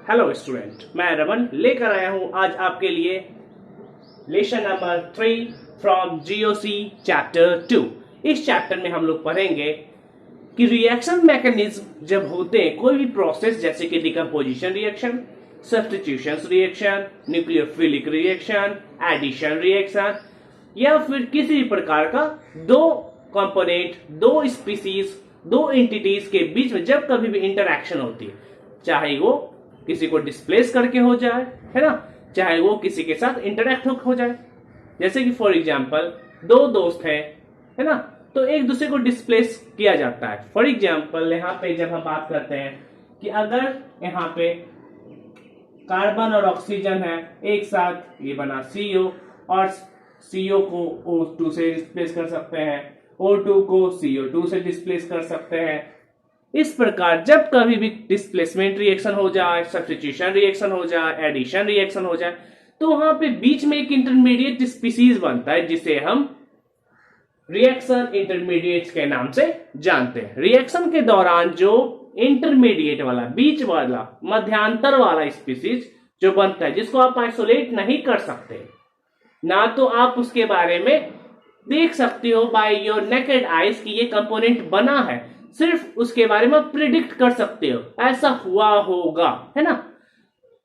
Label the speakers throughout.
Speaker 1: Hello student, मैं रमन लेकर आया हूं आज आपके लिए lesson number 3 from GOC chapter 2। इस चैप्टर में हम लोग पढ़ेंगे कि रिएक्शन मैकेनिज्म जब होते हैं कोई भी प्रोसेस, जैसे कि decomposition reaction, substitution reaction, nucleophilic reaction, addition reaction, या फिर किसी भी प्रकार का दो कंपोनेंट, दो स्पीसीज, दो एंटिटीज के बीच में जब कभी भी इंटरैक्शन होती है, चाहे वो किसी को डिस्प्लेस करके हो जाए, है ना, चाहे वो किसी के साथ इंटरैक्ट हो जाए। जैसे कि फॉर एग्जांपल दो दोस्त हैं, है ना, तो एक दूसरे को डिस्प्लेस किया जाता है। फॉर एग्जांपल यहाँ पे जब हम बात करते हैं कि अगर यहाँ पे कार्बन और ऑक्सीजन है एक साथ, ये बना CO, और CO को O2 से डिस्प्लेस कर सकते हैं, O2 को CO2 से डिस्प्लेस कर सकते हैं। इस प्रकार जब कभी भी डिस्प्लेसमेंट रिएक्शन हो जाए, सब्स्टिट्यूशन रिएक्शन हो जाए, एडिशन रिएक्शन हो जाए, तो वहां पे बीच में एक इंटरमीडिएट स्पीसीज बनता है जिसे हम रिएक्शन इंटरमीडिएट्स के नाम से जानते हैं। रिएक्शन के दौरान जो इंटरमीडिएट वाला, बीच वाला, मध्यांतर वाला स्पीसीज जो बनता है, जिसको आप आइसोलेट नहीं कर सकते, ना तो आप उसके बारे में देख सकते हो बाय योर नेकेड आइज कि ये कंपोनेंट बना है, सिर्फ उसके बारे में प्रिडिक्ट कर सकते हो ऐसा हुआ होगा, है ना।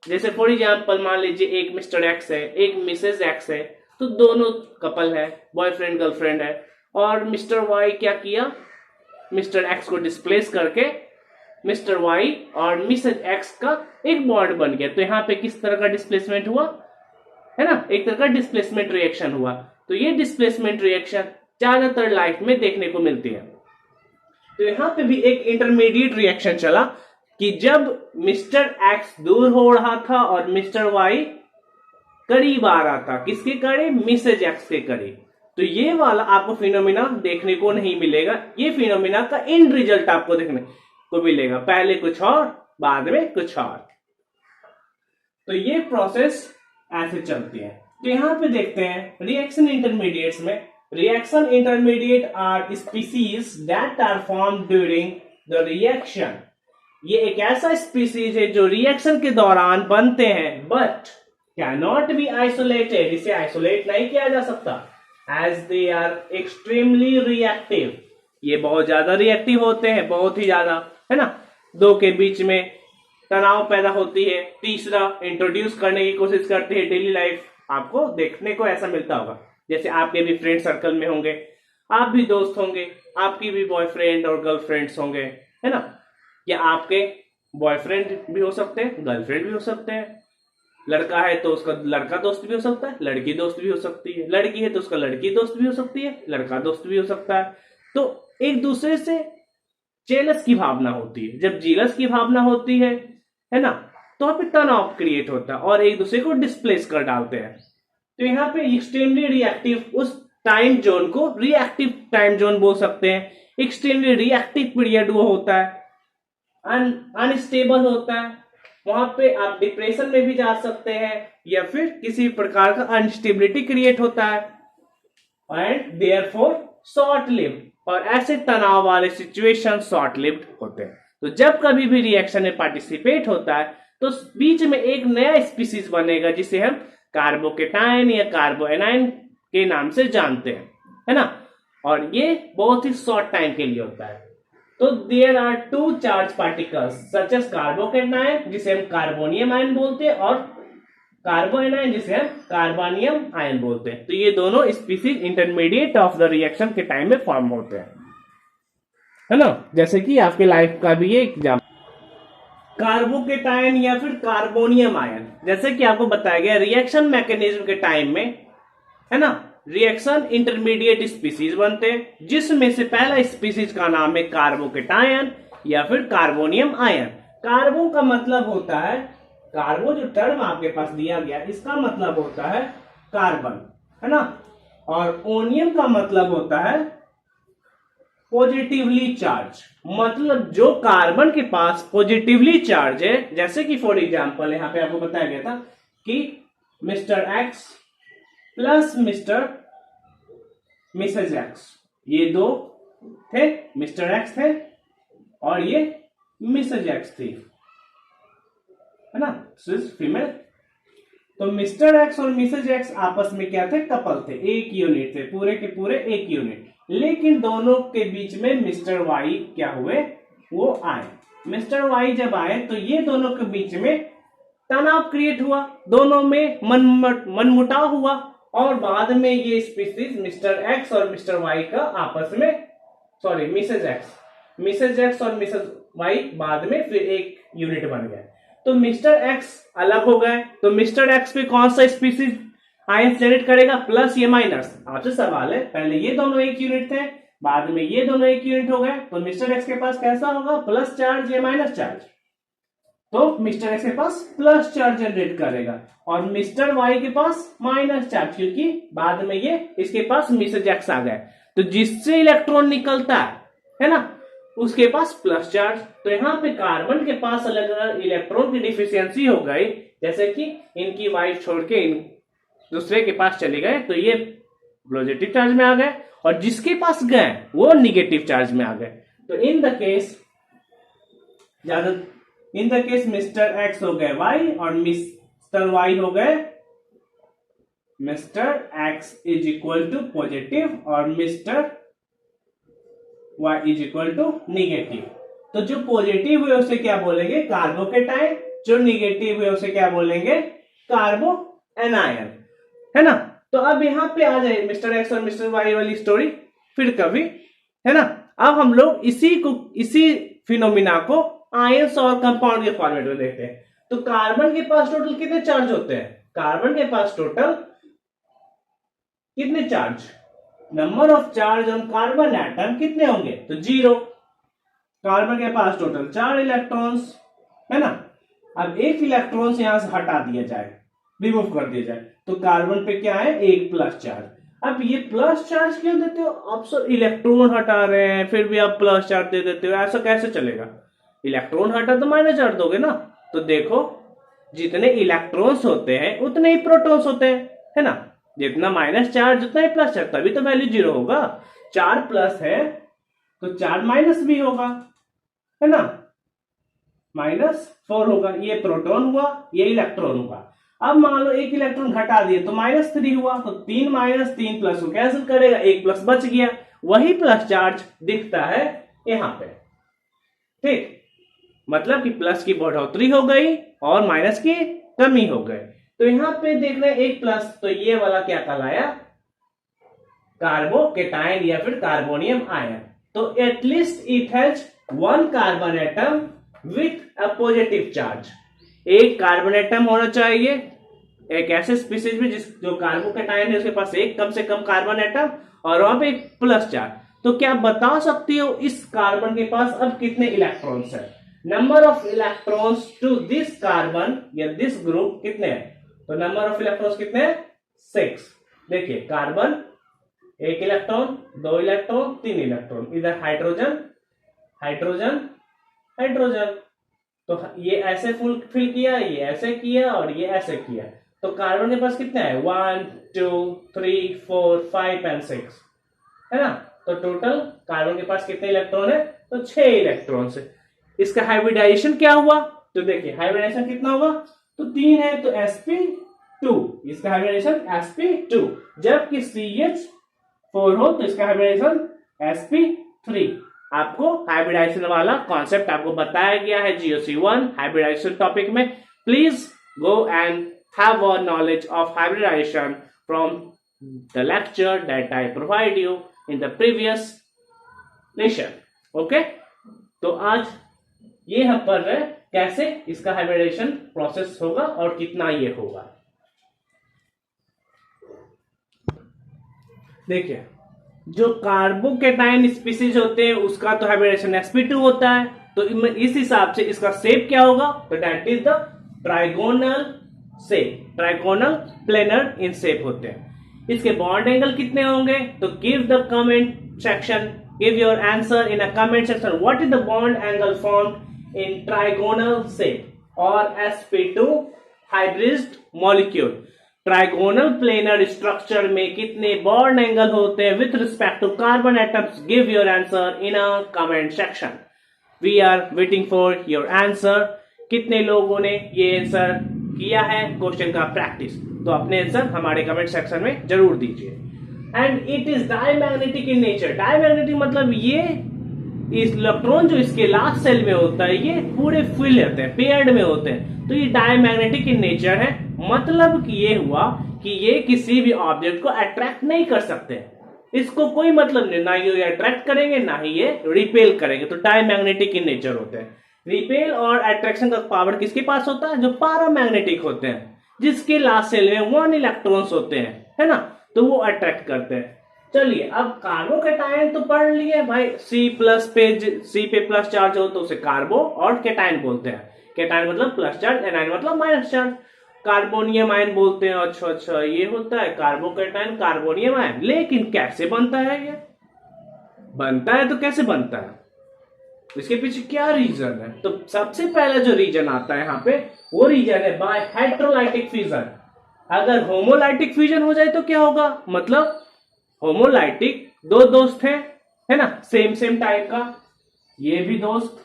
Speaker 1: जैसे फॉर एग्जांपल मान लीजिए एक मिस्टर एक्स है, एक मिसेज एक्स है, तो दोनों कपल है, बॉयफ्रेंड गर्लफ्रेंड है, और मिस्टर वाई क्या किया, मिस्टर एक्स को डिस्प्लेस करके मिस्टर वाई और मिसेज एक्स का एक बॉन्ड बन गया। तो यहाँ पे किस तरह का डिस्प्लेसमेंट हुआ, है ना, एक तरह का डिस्प्लेसमेंट रिएक्शन हुआ। तो ये डिस्प्लेसमेंट रिएक्शन ज्यादातर लाइफ में देखने को मिलती है। तो यहां पे भी एक इंटरमीडिएट रिएक्शन चला कि जब मिस्टर एक्स दूर हो रहा था और मिस्टर वाई करीब आ रहा था, किसके करीब, मिसेज एक्स के करीब। तो ये वाला आपको फिनोमिना देखने को नहीं मिलेगा, ये फिनोमिना का एंड रिजल्ट आपको देखने को मिलेगा, पहले कुछ और बाद में कुछ और। तो ये प्रोसेस ऐसे चलती है। तो यहां पे देखते हैं रिएक्शन इंटरमीडिएट्स में, reaction intermediate are species that are formed during the reaction। ये एक ऐसा स्पीसीज है जो रिएक्शन के दौरान बनते हैं, बट cannot be isolated, इसे आइसोलेट नहीं किया जा सकता, as they are extremely reactive। ये बहुत ज्यादा रिएक्टिव होते हैं, बहुत ही ज्यादा, है ना। दो के बीच में तनाव पैदा होती है, तीसरा इंट्रोड्यूस करने की कोशिश करती है। डेली लाइफ आपको देखने को ऐसा मिलता होगा, जैसे आपके भी फ्रेंड सर्कल में होंगे, आप भी दोस्त होंगे, आपकी भी बॉयफ्रेंड और गर्लफ्रेंड्स होंगे, है ना, या आपके बॉयफ्रेंड भी हो सकते हैं, गर्लफ्रेंड भी हो सकते हैं। लड़का है तो उसका लड़का दोस्त भी हो सकता है, लड़की दोस्त भी हो सकती है, लड़की है तो उसका लड़की दोस्त भी हो सकती है, लड़का दोस्त भी हो सकता है। तो एक दूसरे से जेलस की भावना होती है। जब जेलस की भावना होती है ना, तो वहां पे तनाव क्रिएट होता है और एक दूसरे को डिस्प्लेस कर डालते हैं। तो यहाँ पे एक्सट्रीमली रिएक्टिव, उस टाइम जोन को रिएक्टिव टाइम जोन बोल सकते हैं। एक्सट्रीमली रिएक्टिव पीरियड वो होता है, अनस्टेबल होता है, वहां पे आप डिप्रेशन में भी जा सकते हैं, या फिर किसी प्रकार का अनस्टेबिलिटी क्रिएट होता है, एंड देयरफॉर शॉर्ट लिव्ड। और ऐसे तनाव वाले सिचुएशन शॉर्ट लिव्ड होते हैं। तो जब कभी भी रिएक्शन में पार्टिसिपेट होता है तो बीच में एक नया स्पीसीज बनेगा जिसे हम कार्बोकेटायन या कार्बोएनायन के नाम से जानते हैं, है ना। और ये बहुत ही शॉर्ट टाइम के लिए होता है। तो there are two charge particles such as carbocation, जिसे हम कार्बोनियम आयन बोलते हैं, और कार्बोएनायन, जिसे हम कार्बोनियम आयन बोलते हैं। तो ये दोनों species intermediate of the reaction के टाइम में फॉर्म होते हैं, है ना। जैसे कि आपके लाइफ का भी ये एग्जाम्पल कार्बोकेटायन या फिर कार्बोनियम आयन, जैसे कि आपको बताया गया रिएक्शन मैकेनिज्म के टाइम में, है ना, रिएक्शन इंटरमीडिएट स्पीसीज बनते हैं, जिसमें से पहला स्पीसीज का नाम है कार्बोकेटायन या फिर कार्बोनियम आयन। कार्बो का मतलब होता है, कार्बो जो टर्म आपके पास दिया गया इसका मतलब होता है कार्बन, है ना, और ओनियम का मतलब होता है पॉजिटिवली चार्ज, मतलब जो कार्बन के पास पॉजिटिवली चार्ज है। जैसे कि फॉर एग्जांपल यहाँ पे आपको बताया गया था कि mister X plus Mrs X, ये दो थे, मिस्टर एक्स थे और ये मिसेज एक्स थी। है ना, फीमेल। तो मिस्टर एक्स और मिसेज एक्स आपस में क्या थे, कपल थे, एक यूनिट थे, पूरे के पूरे एक यूनिट। लेकिन दोनों के बीच में मिस्टर वाई क्या हुए, वो आए। मिस्टर वाई जब आए तो ये दोनों के बीच में तनाव क्रिएट हुआ, दोनों में मनमुटाव हुआ, और बाद में ये स्पीसीज मिस्टर एक्स और मिस्टर वाई का आपस में, सॉरी मिसेज एक्स और मिसेज वाई बाद में फिर एक यूनिट बन गया। तो मिस्टर एक्स अलग हो गए, तो मिस्टर एक्स पे कौन सा स्पीसीज आयंस जनरेट करेगा, प्लस या माइनस। आपसे सवाल है, पहले ये दोनों एक यूनिट थे, बाद में ये दोनों एक यूनिट हो गए, तो मिस्टर एक्स के पास कैसा होगा, प्लस चार्ज या माइनस चार्ज। तो मिस्टर एक्स के पास प्लस चार्ज जनरेट करेगा और मिस्टर वाई के पास माइनस चार्ज, क्योंकि बाद में ये इसके पास मिसेज एक्स आ गए। तो जिससे इलेक्ट्रॉन निकलता है ना, उसके पास प्लस चार्ज। तो यहाँ पे कार्बन के पास अलग अलग इलेक्ट्रॉन की डिफिशियंसी हो गई, जैसे कि इनकी वाइफ छोड़ के इन दूसरे के पास चले गए, तो ये पॉजिटिव चार्ज में आ गए, और जिसके पास गए वो निगेटिव चार्ज में आ गए। तो in the case mister X हो गए वाई और मिस्टर वाई हो गए, mister X is equal to positive और mister Y is equal to negative. तो जो पॉजिटिव हुए उसे क्या बोलेंगे, कार्बोकेटाइन, जो निगेटिव हुए उसे क्या बोलेंगे, कार्बो एनायन, है ना। तो अब यहां पे आ जाए मिस्टर एक्स और मिस्टर वाई वाली स्टोरी फिर कभी, है ना। अब हम लोग इसी फिनोमिना को आयंस और कंपाउंड के फॉर्मेट में देखते हैं। तो कार्बन के पास टोटल कितने चार्ज होते हैं, कार्बन के पास टोटल कितने charge, number of charge on carbon atom कितने होंगे, तो 0। कार्बन के पास टोटल 4 इलेक्ट्रॉन्स, है ना। अब एक इलेक्ट्रॉन से यहां से हटा दिया जाए, रिमूव कर दिया जाए, तो कार्बन पे क्या है, एक प्लस चार्ज। अब ये प्लस चार्ज क्यों देते हो, आप सर इलेक्ट्रॉन हटा रहे हैं फिर भी आप प्लस चार्ज दे देते हो, ऐसा कैसे चलेगा, इलेक्ट्रॉन हटा तो माइनस चार्ज दोगे ना। तो देखो जितने इलेक्ट्रॉन्स होते हैं उतने ही प्रोटॉन्स होते हैं, है ना। जितना माइनस चार्ज उतना ही प्लस चार्ज, तभी तो वैल्यू 0 होगा। 4 प्लस है तो 4 माइनस भी होगा, है ना, -4 होगा। ये प्रोटॉन हुआ, ये इलेक्ट्रॉन हुआ। अब मान लो एक इलेक्ट्रॉन घटा दिए तो -3 हुआ, तो 3 माइनस 3 प्लस को कैंसिल करेगा, एक प्लस बच गया, वही प्लस चार्ज दिखता है यहां पे, ठीक। मतलब कि प्लस की बढ़ोतरी हो गई और माइनस की कमी हो गई। तो यहां पे देख रहे हैं एक प्लस, तो ये वाला क्या कहलाया, कार्बोकेटाइन या फिर कार्बोनियम आयन। तो at least it has 1 carbon atom with a positive charge. एक कार्बन एटम होना चाहिए एक ऐसे स्पीसीज में जो कार्बोकेटाइन है उसके पास एक कम से कम कार्बन एटम और वहां पे एक प्लस चार्ज। तो क्या बता सकती हो इस कार्बन के पास अब कितने इलेक्ट्रॉन्स है, number of electrons to this carbon या दिस ग्रुप कितने हैं। तो नंबर ऑफ इलेक्ट्रॉन्स कितने हैं, 6। देखिए कार्बन 1 इलेक्ट्रॉन, 2 इलेक्ट्रॉन, 3 इलेक्ट्रॉन, इधर हाइड्रोजन हाइड्रोजन हाइड्रोजन। तो ये ऐसे फिल किया, ये ऐसे किया और ये ऐसे किया। तो कार्बन के पास कितने हैं, 1 2 3 4 5 एंड 6, है ना। तो टोटल कार्बन के पास कितने इलेक्ट्रॉन है, तो 6 इलेक्ट्रॉन है। इसका हाइब्रिडाइजेशन क्या हुआ, तो देखिए हाइब्रिडाइजेशन कितना होगा, तो 3 है तो sp2, इसका हाइब्रिडाइजेशन sp2। जबकि CH4 हो तो इसका हाइब्रिडाइजेशन sp3। आपको हाइब्रिडाइजेशन वाला कॉन्सेप्ट आपको बताया गया है GOC1 हाइब्रिडाइजेशन टॉपिक में। Please go and have a knowledge of hybridisation from the lecture that I provide you in the previous lecture, okay. तो आज ये हम पढ़ रहे हैं कैसे इसका हाइब्रिडाइजेशन प्रोसेस होगा और कितना ये होगा। देखिए जो कार्बोकेटाइन स्पीसीज होते हैं उसका तो हाइब्रिडाइजेशन sp2 होता है, तो इस हिसाब से इसका शेप क्या होगा, तो that is the trigonal shape, trigonal planar in shape होते हैं। इसके बॉन्ड एंगल कितने होंगे, तो give the comment section, give your answer in a comment section, what is the bond angle formed in trigonal shape और sp2 hybrid molecule. Trigonal planar structure में कितने bond angle होते हैं with respect to carbon atoms, give your answer in a comment section. We are waiting for your answer कितने लोगों ने ये answer किया है क्वेश्चन का प्रैक्टिस, तो अपने आंसर हमारे कमेंट सेक्शन में जरूर दीजिए। And it is diamagnetic in nature. Diamagnetic मतलब ये इस इलेक्ट्रॉन जो इसके लास्ट सेल में होता है ये पूरे फिल होते हैं, पेयर्ड में होते हैं, तो ये डायमैग्नेटिक इन नेचर है। मतलब कि ये हुआ कि ये किसी भी ऑब्जेक्ट को अट्रैक्ट नहीं कर सकते, इसको कोई मतलब नहीं, ना ये अट्रैक्ट करेंगे ना ही ये रिपेल करेंगे, तो डायमैग्नेटिक इन नेचर होते हैं। रिपेल और अट्रैक्शन का पावर किसके पास होता है? जो पैरामैग्नेटिक होते हैं, जिसके लास्ट सेल में 1 इलेक्ट्रॉन्स होते हैं, है ना, तो वो अट्रैक्ट करते हैं। चलिए अब कार्बोकैटायन तो पढ़ लिए भाई, सी पे प्लस चार्ज हो तो उसे कार्बो और कैटायन बोलते हैं। कैटायन मतलब प्लस चार्ज, एनायन मतलब माइनस चार्ज। कार्बोनियम आयन बोलते हैं। अच्छा ये होता है कार्बोकैटायन, कार्बोनियम आयन। लेकिन कैसे बनता है ये? बनता है तो कैसे बनता है, इसके पीछे क्या रीजन है? तो सबसे पहला जो रीजन आता है यहाँ पे वो रीजन है बाय हाइड्रोलाइटिक फ्यूजन। अगर होमोलाइटिक फ्यूजन हो जाए तो क्या होगा? मतलब होमोलाइटिक दो दोस्त हैं, है ना, सेम टाइप का, ये भी दोस्त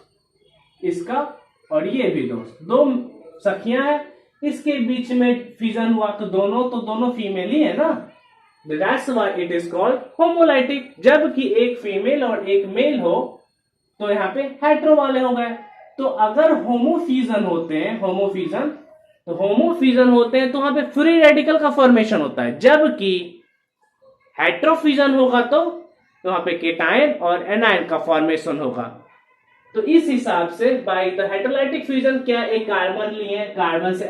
Speaker 1: इसका और ये भी दोस्त, दो सखियां हैं, इसके बीच में फ्यूजन हुआ तो दोनों फीमेल ही है ना, that's why it is called homolytic. जबकि एक फीमेल और एक मेल हो तो यहाँ पे हेटेरो वाले हो गए। तो अगर होमोफ्यूजन होते हैं, होमोफ्यूजन होते हैं तो वहां पे फ्री रेडिकल का फॉर्मेशन होता है, जबकि हेटेरोफ्यूजन होगा तो वहां पे केटायन और एनायन का फॉर्मेशन होगा। तो इस हिसाब से बाय द हेटेरोलाइटिक फ्यूजन क्या एक कार्बन लिए, कार्बन से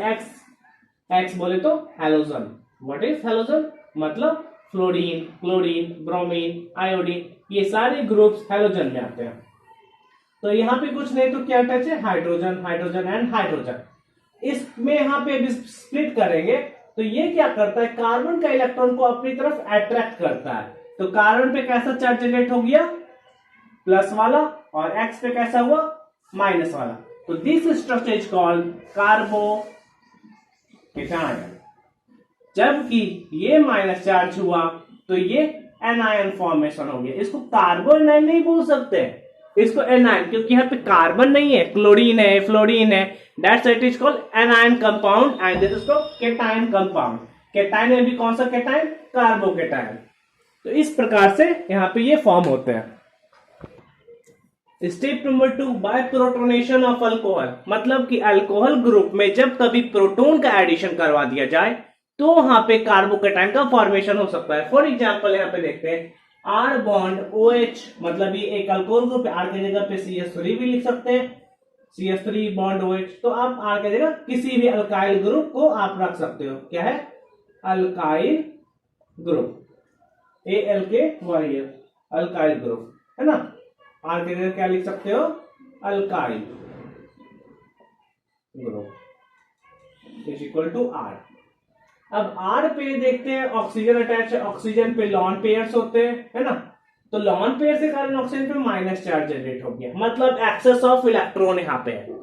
Speaker 1: एक्स बोले तो हैलोजन। What is halogen? मतलब फ्लोरीन, क्लोरीन, ब्रोमीन, आयोडीन, ये सारे ग्रुप्स हैलोजन में आते हैं। तो यहाँ पे कुछ नहीं तो क्या टच है? Hydrogen, hydrogen and hydrogen. इसमें यहाँ पे भी स्प्लिट करेंगे तो ये क्या करता है? कार्बन का इलेक्ट्रॉन को अपनी तरफ अट्रैक्ट करता है। तो कार्बन पे कैसा चार्ज जनरेट हो गया? प्लस वाला, और एक्स पे कैसा हुआ? माइनस वाला। तो this structure is called carbocation. जबकि ये माइनस चार्ज हुआ तो ये एनायन फॉर्मेशन हो गया। इसको कार्बो एनायन नहीं बोल सकते, इसको एनायन, क्योंकि यहाँ पे कार्बन नहीं है, क्लोरीन है, फ्लोरीन है, that's it is called anion compound and this is called cation compound. Cation में भी कौन सा केटायन? कार्बोकेटायन। तो इस प्रकार से यहाँ पे ये फॉर्म होते हैं। Step number 2, by protonation of alcohol. मतलब कि अल्कोहल ग्रुप में जब कभी प्रोटोन का एडिशन करवा दिया जाए तो वहां पे कार्बोकेटायन का फॉर्मेशन हो सकता है। फॉर एग्जांपल यहाँ पे देखते हैं R बॉन्ड OH, मतलब ये एक अल्कोहल ग्रुप है, R की जगह पे CH3 भी लिख सकते हैं, CH3 बॉन्ड OH। तो आप R की जगह किसी भी अल्काइल ग्रुप को आप रख सकते हो। क्या है? Alkyl group, ALKYL, alkyl group, है ना। R की जगह क्या लिख सकते हो? Alkyl group is equal to R। अब R पे देखते हैं ऑक्सीजन अटैच है, ऑक्सीजन पे लॉन पेयर्स होते हैं, है ना। तो लॉन पेयर के कारण ऑक्सीजन पे माइनस चार्ज जनरेट हो गया, मतलब एक्सेस ऑफ इलेक्ट्रॉन यहाँ पे है।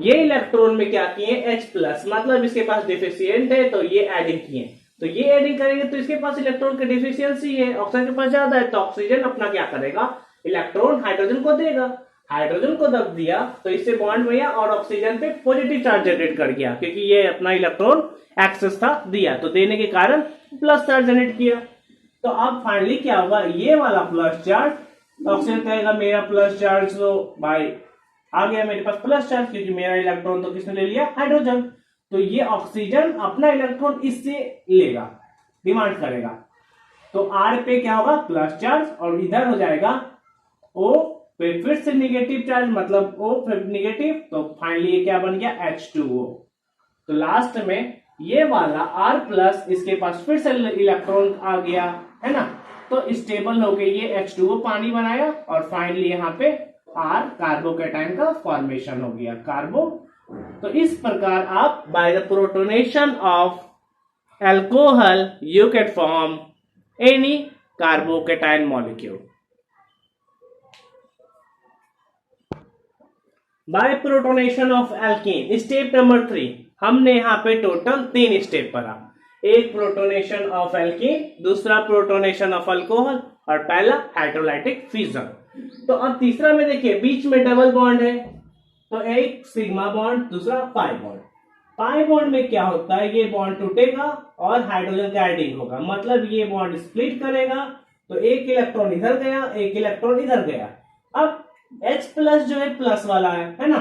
Speaker 1: ये इलेक्ट्रॉन में क्या किए? H+, मतलब इसके पास डिफिशियंट है तो ये एडिंग किए। तो ये एडिंग करेंगे तो इसके पास इलेक्ट्रॉन की डिफिशियंसी है, ऑक्सीजन के पास ज्यादा है, तो ऑक्सीजन अपना क्या करेगा? इलेक्ट्रॉन हाइड्रोजन को देगा। हाइड्रोजन को दब दिया तो इससे बॉन्ड भैया और ऑक्सीजन पे पॉजिटिव चार्ज जनरेट कर गया, क्योंकि ये अपना इलेक्ट्रॉन एक्सेस था दिया, तो देने के कारण प्लस चार्ज जनरेट किया। तो अब फाइनली क्या होगा? ये वाला प्लस चार्ज, ऑक्सीजन कहेगा मेरा प्लस चार्ज, तो भाई आ गया मेरे पास प्लस चार्ज, क्योंकि मेरा इलेक्ट्रॉन तो किसने ले लिया? हाइड्रोजन। तो ये ऑक्सीजन अपना इलेक्ट्रॉन इससे लेगा, डिमांड करेगा। तो R पे क्या होगा? प्लस चार्ज, और इधर हो जाएगा O पे फिर से निगेटिव चार्ज, मतलब O फिर निगेटिव, तो फाइनली ये क्या बन गया? H2O। तो लास्ट में ये वाला R+ इसके पास फिर से इलेक्ट्रॉन आ गया, है ना, तो स्टेबल हो गई, ये H2O पानी बनाया, और फाइनली यहाँ पे R कार्बोकेटायन का फॉर्मेशन हो गया, कार्बो। तो इस प्रकार आप by the protonation of alcohol you can form any carbocation molecule. By protonation of alkene, step number 3। हमने यहाँ पे टोटल 3 स्टेप पढ़ा। एक प्रोटोनेशन ऑफ एल्कीन, दूसरा प्रोटोनेशन ऑफ अल्कोहल, और पहला हाइड्रोलाइटिक फ्यूजन। तो अब तीसरा में देखिए बीच में डबल बॉन्ड है, तो एक सिग्मा बॉन्ड, दूसरा पाई बॉन्ड। पाई बॉन्ड में क्या होता है, ये बॉन्ड टूटेगा और हाइड्रोजन का एडिंग होगा, मतलब ये बॉन्ड स्प्लिट करेगा, तो एक इलेक्ट्रॉन इधर गया, एक इलेक्ट्रॉन इधर गया। अब H प्लस जो है प्लस वाला है ना,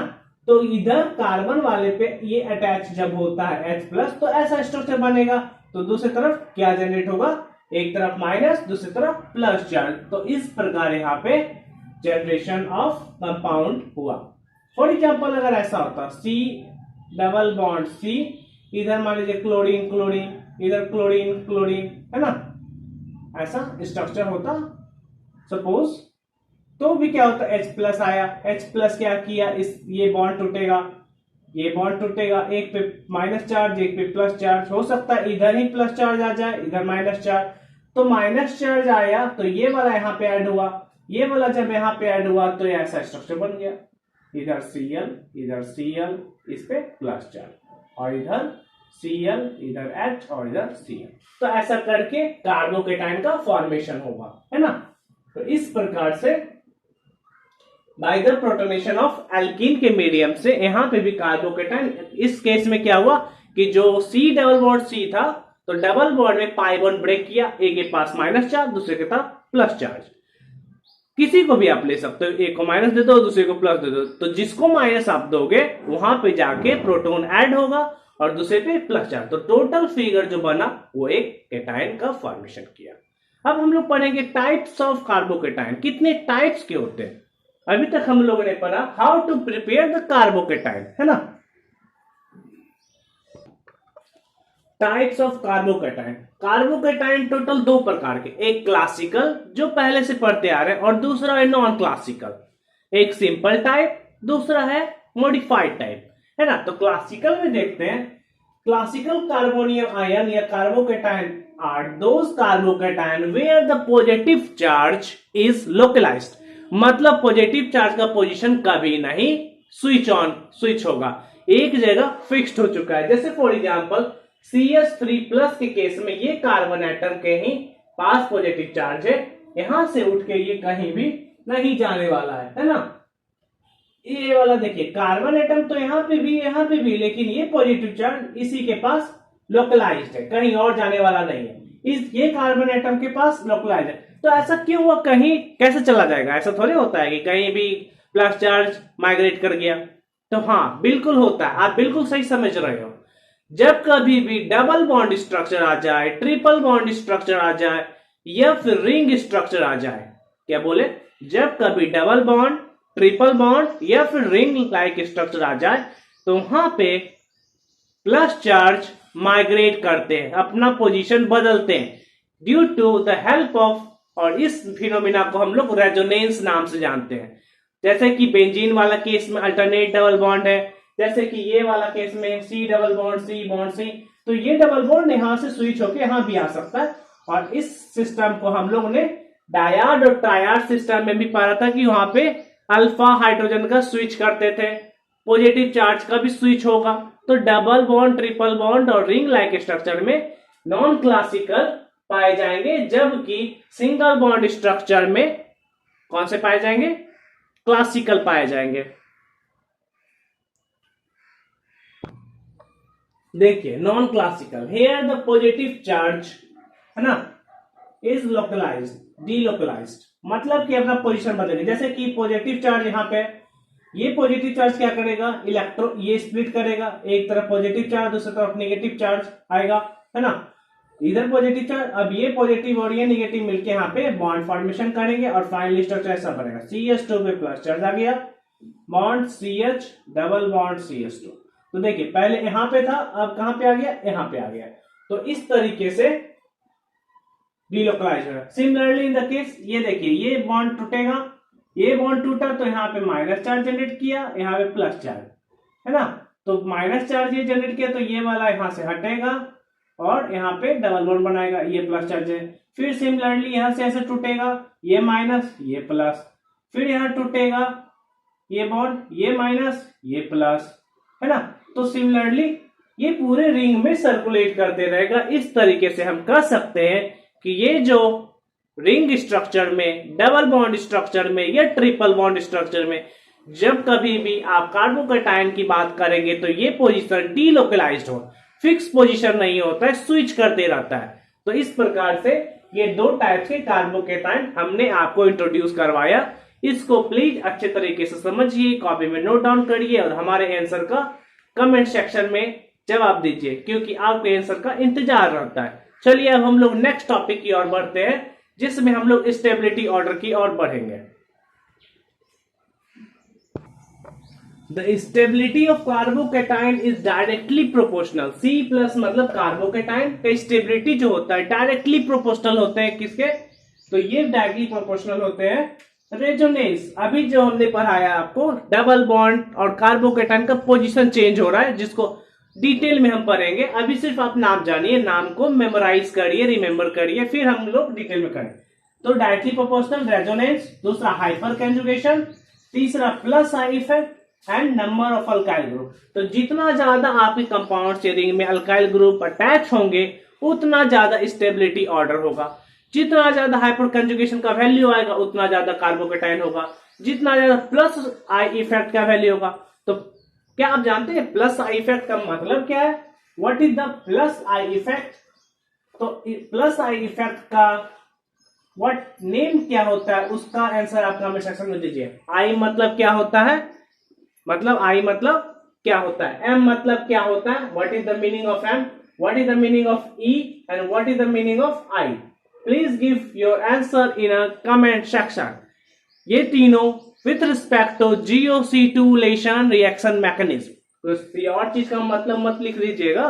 Speaker 1: तो इधर कार्बन वाले पे ये अटैच जब होता है H प्लस, तो ऐसा स्ट्रक्चर बनेगा। तो दूसरी तरफ क्या जनरेट होगा, एक तरफ माइनस, दूसरी तरफ प्लस चार्ज। तो इस प्रकार यहाँ पे जनरेशन ऑफ कंपाउंड हुआ। फॉर एग्जाम्पल अगर ऐसा होता C डबल बॉन्ड C, इधर मान लीजिए क्लोरीन क्लोरीन, इधर क्लोरीन क्लोरीन, है ना, ऐसा स्ट्रक्चर होता सपोज, तो भी क्या होता, H प्लस आया, H प्लस क्या किया, इस ये बॉन्ड टूटेगा, ये बॉन्ड टूटेगा, एक पे माइनस चार्ज एक पे प्लस चार्ज, हो सकता है इधर ही प्लस चार्ज आ जाए, इधर माइनस चार्ज, तो माइनस चार्ज आया तो ये वाला यहाँ पे ऐड हुआ, ये वाला जब यहाँ पे ऐड हुआ तो ऐसा स्ट्रक्चर बन गया, इधर Cl इधर Cl, इस पे प्लस चार्ज, और इधर Cl इधर H और इधर Cl, तो ऐसा करके कार्बोकेटाइन का फॉर्मेशन होगा, है ना। तो इस प्रकार से bye the protonation of alkene के मीडियम से यहाँ पे भी कार्बोकेटाइन, इस केस में क्या हुआ कि जो C डबल बॉन्ड C था, तो डबल बॉन्ड में पाई बॉन्ड ब्रेक किया, एक के पास माइनस चार्ज, दूसरे के पास प्लस चार्ज। किसी को भी आप ले सकते हो, एक को माइनस दे दो, दूसरे को प्लस दे दो, तो जिसको माइनस आप दोगे वहां पे जाके प्रोटोन ऐड होगा और दूसरे पे प्लस चार्ज, तो टोटल फिगर जो बना वो एक केटाइन का फॉर्मेशन किया। अब हम लोग पढ़ेंगे टाइप्स ऑफ कार्बोकेटाइन, कितने टाइप्स के होते हैं। अभी तक हम लोगों ने पढ़ा how to prepare the carbocation, है ना। Types of carbocation, carbocation total दो प्रकार के, एक क्लासिकल जो पहले से पढ़ते आ रहे हैं, और दूसरा है नॉन क्लासिकल, एक सिंपल टाइप, दूसरा है मॉडिफाइड टाइप, है ना। तो क्लासिकल में देखते हैं, क्लासिकल कार्बोनियम आयन या carbocation are those carbocation where the positive charge is localised, मतलब पॉजिटिव चार्ज का पोजीशन कभी नहीं स्विच होगा, एक जगह फिक्स्ड हो चुका है। जैसे फॉर एग्जांपल CH3 प्लस के केस में ये कार्बन एटम के ही पास पॉजिटिव चार्ज है, यहां से उठ के ये कहीं भी नहीं जाने वाला है ना। ये वाला देखिए कार्बन एटम तो यहाँ पे भी, लेकिन ये पॉजिटिव चार्ज इसी के पास लोकलाइज्ड है, कहीं और जाने वाला नहीं है, ये कार्बन एटम के पास लोकलाइज्ड है। तो ऐसा क्यों हुआ, कहीं कैसे चला जाएगा, ऐसा थोड़ी होता है कि कहीं भी प्लस चार्ज माइग्रेट कर गया। तो हाँ बिल्कुल होता है, आप बिल्कुल सही समझ रहे हो। जब कभी भी डबल बॉन्ड स्ट्रक्चर आ जाए, ट्रिपल बॉन्ड स्ट्रक्चर आ जाए, या फिर रिंग स्ट्रक्चर आ जाए, क्या बोले, जब कभी डबल बॉन्ड, ट्रिपल बॉन्ड या फिर रिंग लाइक स्ट्रक्चर आ जाए, तो वहां पे प्लस चार्ज माइग्रेट करते हैं, अपना पोजीशन बदलते हैं due to the help of, और इस फिनोमिना को हम लोग रेजोनेंस नाम से जानते हैं। जैसे कि बेंजीन वाला केस में अल्टरनेट डबल बॉन्ड है, जैसे कि ये वाला केस में C डबल बॉन्ड C, तो ये डबल बॉन्ड यहां से स्विच होकर यहां भी आ सकता है। और इस सिस्टम को हम लोग ने डायाड और ट्रायाड सिस्टम में भी पढ़ा था कि वहां पे अल्फा हाइड्रोजन का स्विच करते थे, पॉजिटिव चार्ज का भी स्विच होगा। तो डबल बॉन्ड, ट्रिपल बॉन्ड और रिंग लाइक स्ट्रक्चर में नॉन क्लासिकल पाए जाएंगे, जबकि सिंगल बॉन्ड स्ट्रक्चर में कौन से पाए जाएंगे, क्लासिकल पाए जाएंगे। देखिए non classical, here the positive charge, है ना, इज लोकलाइज्ड, डीलोकलाइज्ड, मतलब कि अपना पोजीशन बदलेगा। जैसे कि पॉजिटिव चार्ज यहाँ पे, ये पॉजिटिव चार्ज क्या करेगा, इलेक्ट्रॉन ये स्प्लिट करेगा, एक तरफ पॉजिटिव चार्ज दूसरी तरफ नेगेटिव चार्ज आएगा, है ना, इधर पॉजिटिव चार्ज, अब ये पॉजिटिव और ये नेगेटिव मिलके यहाँ पे बॉन्ड फॉर्मेशन करेंगे और फाइनली स्ट्रक्चर ऐसा बनेगा, CH2 पे प्लस चार्ज आ गया, bond CH double bond CH2। तो देखिए पहले यहाँ पे था, अब कहां पे आ गया, यहाँ पे आ गया। तो इस तरीके से डीलोकलाइज होगा। सिमिलरली इन द केस, ये देखिए ये बॉन्ड टूटेगा, ये बॉन्ड टूटा तो यहाँ पे माइनस चार्ज जनरेट किया, यहाँ पे प्लस चार्ज, है ना, तो माइनस चार्ज ये जनरेट किया तो ये वाला यहाँ से हटेगा और यहाँ पे डबल बॉन्ड बनाएगा, ये प्लस चार्ज है। फिर सिमिलरली यहाँ से ऐसे टूटेगा, ये माइनस ये प्लस, फिर यहाँ टूटेगा ये बॉन्ड, ये माइनस ये प्लस, है ना। तो सिमिलरली ये पूरे रिंग में सर्कुलेट करते रहेगा। इस तरीके से हम कह सकते हैं कि ये जो रिंग स्ट्रक्चर में, डबल बॉन्ड स्ट्रक्चर में या ट्रिपल बॉन्ड स्ट्रक्चर में जब कभी भी आप कार्बोकैटायन की बात करेंगे तो ये पोजीशन डीलोकलाइज्ड हो, फिक्स पोजीशन नहीं होता है, स्विच करते रहता है। तो इस प्रकार से ये दो टाइप्स के कार्बोकैटायन हमने आपको इंट्रोड्यूस करवाया। इसको प्लीज अच्छे तरीके से समझिए, कॉपी में नोट डाउन करिए और हमारे आंसर का कमेंट सेक्शन में जवाब दीजिए, क्योंकि आपके आंसर का इंतजार रहता है। चलिए अब हम लोग नेक्स्ट टॉपिक की ओर बढ़ते हैं, जिसमें हम लोग स्टेबिलिटी ऑर्डर की ओर बढ़ेंगे। The stability of carbocation is directly proportional। C plus मतलब कार्बोकैटायन का स्टेबिलिटी जो होता है डायरेक्टली प्रोपोर्शनल होते हैं किसके, तो ये डायरेक्टली प्रोपोर्शनल होते हैं रेजोनेंस। अभी जो हमने पढ़ाया आपको डबल बॉन्ड और कार्बोकैटायन का पोजीशन चेंज हो रहा है, जिसको डिटेल में हम पढ़ेंगे। अभी सिर्फ आप नाम जानिए, नाम को मेमोराइज करिए, रिमेंबर करिए, फिर हम लोग डिटेल में करें। तो डायरेक्टली प्रोपोर्शनल रेजोनेंस, दूसरा हाइपर कंजुगेशन, तीसरा plus I effect and number of alkyl group. तो जितना ज्यादा आपके कंपाउंड चेयरिंग में अल्काइल ग्रुप अटैच होंगे उतना ज्यादा स्टेबिलिटी ऑर्डर होगा। जितना ज्यादा हाइपर कंजुगेशन का वैल्यू आएगा उतना ज्यादा कार्बोकैटायन होगा, जितना ज्यादा प्लस आई इफेक्ट का वैल्यू होगा। तो क्या आप जानते हैं प्लस आई इफेक्ट का मतलब क्या है? What is the plus I effect? तो प्लस आई इफेक्ट का व्हाट नेम क्या होता है, उसका आंसर आप कमेंट सेक्शन में दीजिए। आई मतलब क्या होता है, मतलब आई मतलब क्या होता है, एम मतलब क्या होता है, what is the meaning of M, what is the meaning of E and what is the meaning of I. Please give your answer in a comment section. ये तीनों with respect to GOC2 reaction mechanism. तो और चीज का मतलब मत लिख लीजिएगा।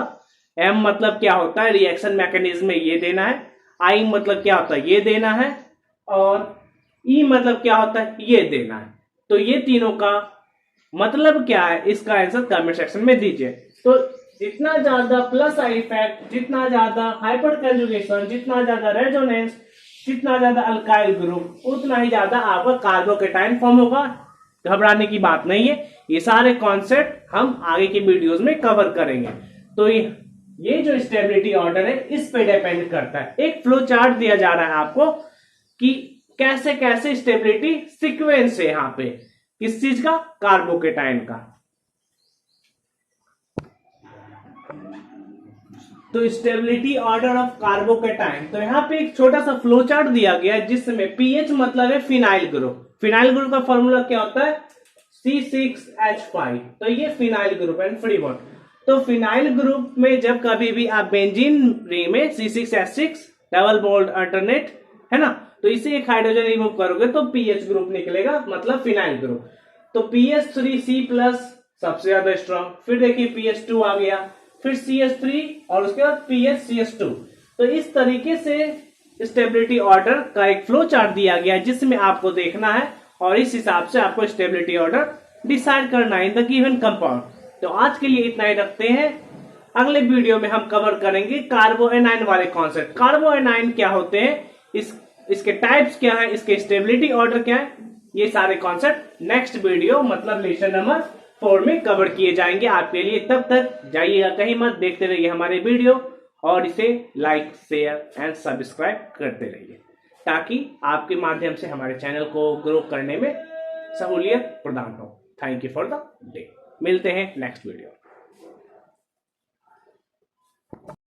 Speaker 1: एम मतलब क्या होता है, रिएक्शन मैकेनिज्म में ये देना है। आई मतलब क्या होता है, ये देना है। और ई मतलब क्या होता है, ये देना है। तो ये तीनों का मतलब क्या है, इसका आंसर कमेंट सेक्शन में दीजिए। तो जितना ज्यादा प्लस आई इफेक्ट, जितना ज्यादा हाइपर कंजुगेशन, जितना ज्यादा रेजोनेंस, जितना ज्यादा अल्काइल ग्रुप, उतना ही ज्यादा आपका कार्बोकैटायन फॉर्म होगा। घबराने की बात नहीं है, ये सारे कॉन्सेप्ट हम आगे के वीडियोस में कवर करेंगे। तो ये जो स्टेबिलिटी ऑर्डर है इस पे डिपेंड करता है। एक फ्लो चार्ट दिया जा रहा है आपको कि कैसे कैसे स्टेबिलिटी सीक्वेंस है यहाँ पे, किस चीज का, कार्बोकैटायन का। तो स्टेबिलिटी ऑर्डर ऑफ कार्बोकैटायन, तो यहाँ पे एक छोटा सा फ्लो चार्ट दिया गया है जिसमें पीएच मतलब है फिनाइल ग्रुप। फिनाइल ग्रुप का फॉर्मूला क्या होता है, C6H5। तो ये phenyl group and free bond. तो फिनाइल ग्रुप में जब कभी भी आप बेंजीन रिंग में C6H6 डबल बॉन्ड अल्टरनेट है ना, तो इसे एक हाइड्रोजन रिमूव करोगे तो पीएच ग्रुप निकलेगा, मतलब फिनाइल ग्रुप। तो PH3C प्लस सबसे ज्यादा स्ट्रॉन्ग, फिर देखिए PH2 आ गया, फिर CH3 और उसके बाद PHCH2। तो इस तरीके से स्टेबिलिटी ऑर्डर का एक फ्लो चार्ट दिया गया है जिसमें आपको देखना है और इस हिसाब से आपको स्टेबिलिटी ऑर्डर डिसाइड करना है इन द गिवन कंपाउंड। तो आज के लिए इतना ही रखते हैं। अगले वीडियो में हम कवर करेंगे कार्बोएनाइन वाले कॉन्सेप्ट। कार्बोएनाइन क्या होते हैं, इसके टाइप्स क्या है, इसके स्टेबिलिटी ऑर्डर क्या है, ये सारे कॉन्सेप्ट नेक्स्ट वीडियो मतलब लेसन नंबर 4 में कवर किए जाएंगे आपके लिए। तब तक जाइएगा कहीं मत, देखते रहिए हमारे वीडियो और इसे लाइक शेयर एंड सब्सक्राइब करते रहिए ताकि आपके माध्यम से हमारे चैनल को ग्रो करने में सहूलियत प्रदान हो। Thank you for the day. मिलते हैं नेक्स्ट वीडियो।